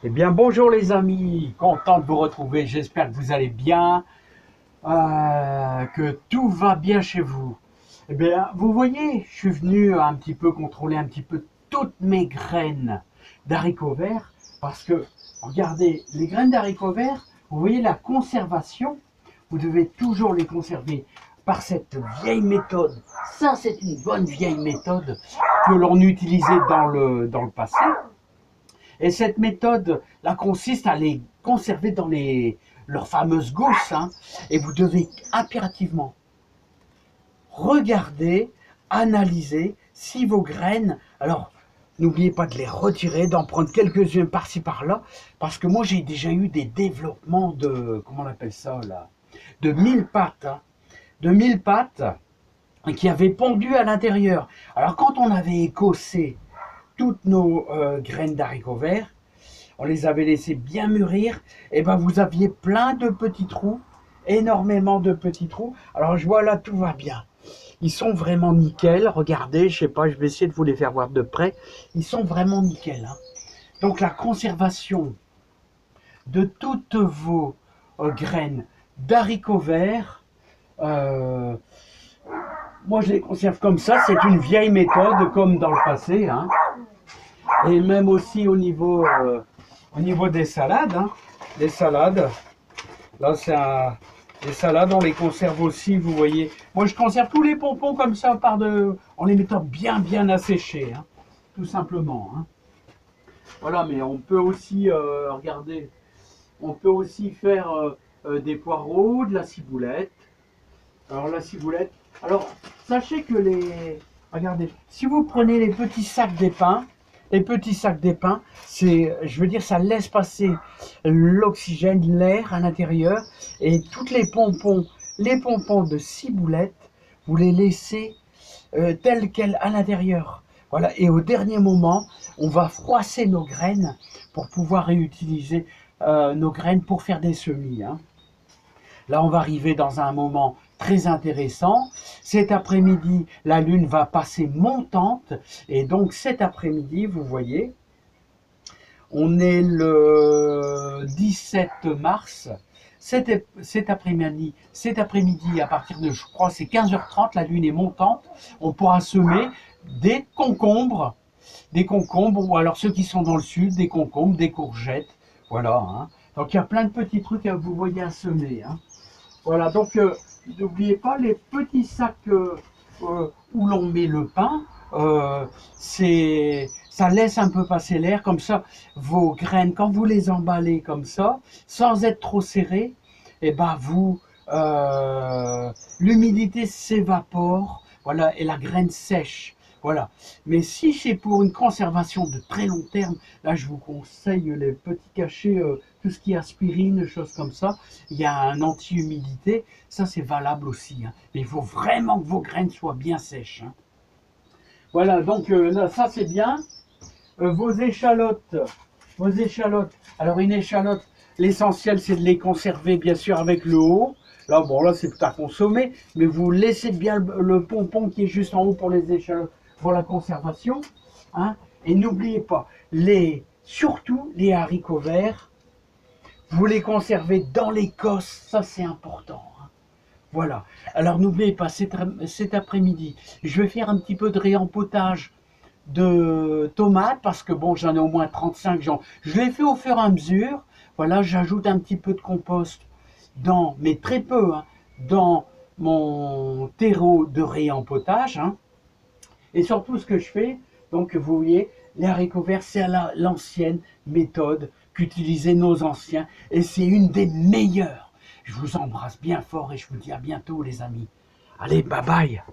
Eh bien, bonjour les amis, content de vous retrouver, j'espère que vous allez bien, que tout va bien chez vous. Eh bien, vous voyez, je suis venu un petit peu contrôler un petit peu toutes mes graines d'haricots verts, parce que, regardez, les graines d'haricots verts, vous voyez la conservation, vous devez toujours les conserver par cette vieille méthode. Ça, c'est une bonne vieille méthode que l'on utilisait dans le passé. Et cette méthode, là, consiste à les conserver dans leurs fameuses gousses. Hein, et vous devez impérativement regarder, analyser si vos graines... Alors, n'oubliez pas de les retirer, d'en prendre quelques-unes par-ci par-là, parce que moi, j'ai déjà eu des développements de... Comment on appelle ça, là? De mille pattes. Hein, de mille pattes qui avaient pondu à l'intérieur. Alors, quand on avait écossé toutes nos graines d'haricots verts, on les avait laissés bien mûrir, et ben vous aviez plein de petits trous, énormément de petits trous. Alors je vois là, tout va bien. Ils sont vraiment nickel. Regardez, je sais pas, je vais essayer de vous les faire voir de près. Ils sont vraiment nickel. Hein. Donc la conservation de toutes vos graines d'haricots verts, moi je les conserve comme ça. C'est une vieille méthode comme dans le passé. Hein. Et même aussi au niveau des salades, hein, les salades, là c'est les salades, on les conserve aussi, vous voyez. Moi je conserve tous les pompons comme ça, en les mettant bien asséchés, hein, tout simplement. Hein. Voilà, mais on peut aussi, regardez, on peut aussi faire des poireaux, de la ciboulette. Alors la ciboulette, alors sachez que regardez, si vous prenez les petits sacs d'épins, je veux dire, ça laisse passer l'oxygène, l'air à l'intérieur, et toutes les pompons de ciboulette, vous les laissez telles quelles à l'intérieur. Voilà, et au dernier moment, on va froisser nos graines pour pouvoir réutiliser nos graines pour faire des semis. Hein. Là, on va arriver dans un moment très intéressant. Cet après-midi, la lune va passer montante. Et donc, cet après-midi, vous voyez, on est le 17 mars. Cet après-midi, à partir de, je crois, c'est 15h30, la lune est montante. On pourra semer des concombres, ou alors ceux qui sont dans le sud, des concombres, des courgettes. Voilà. Hein. Donc, il y a plein de petits trucs à vous voyez à semer. Hein. Voilà, donc n'oubliez pas les petits sacs où l'on met le pain, ça laisse un peu passer l'air, comme ça vos graines, quand vous les emballez comme ça, sans être trop serré, et ben l'humidité s'évapore, voilà, et la graine sèche. Voilà. Mais si c'est pour une conservation de très long terme, là je vous conseille les petits cachets, tout ce qui est aspirine, choses comme ça. Il y a un anti-humidité, ça c'est valable aussi. Hein. Mais il faut vraiment que vos graines soient bien sèches. Hein. Voilà, donc là, ça c'est bien. Vos échalotes. Alors une échalote, l'essentiel c'est de les conserver bien sûr avec le haut. Là, bon, là c'est tout à consommer, mais vous laissez bien le pompon qui est juste en haut pour les échalotes, pour la conservation. Hein. Et n'oubliez pas, surtout les haricots verts, vous les conservez dans l'écosse, ça c'est important. Hein. Voilà. Alors n'oubliez pas, cet après-midi, je vais faire un petit peu de réempotage de tomates, parce que bon, j'en ai au moins 35 gens. Je les fais au fur et à mesure. Voilà, j'ajoute un petit peu de compost mais très peu, hein, dans mon terreau de réempotage. Hein. Et surtout, ce que je fais, donc vous voyez, les haricots verts, c'est à l'ancienne méthode qu'utilisaient nos anciens, et c'est une des meilleures. Je vous embrasse bien fort et je vous dis à bientôt les amis. Allez, bye bye.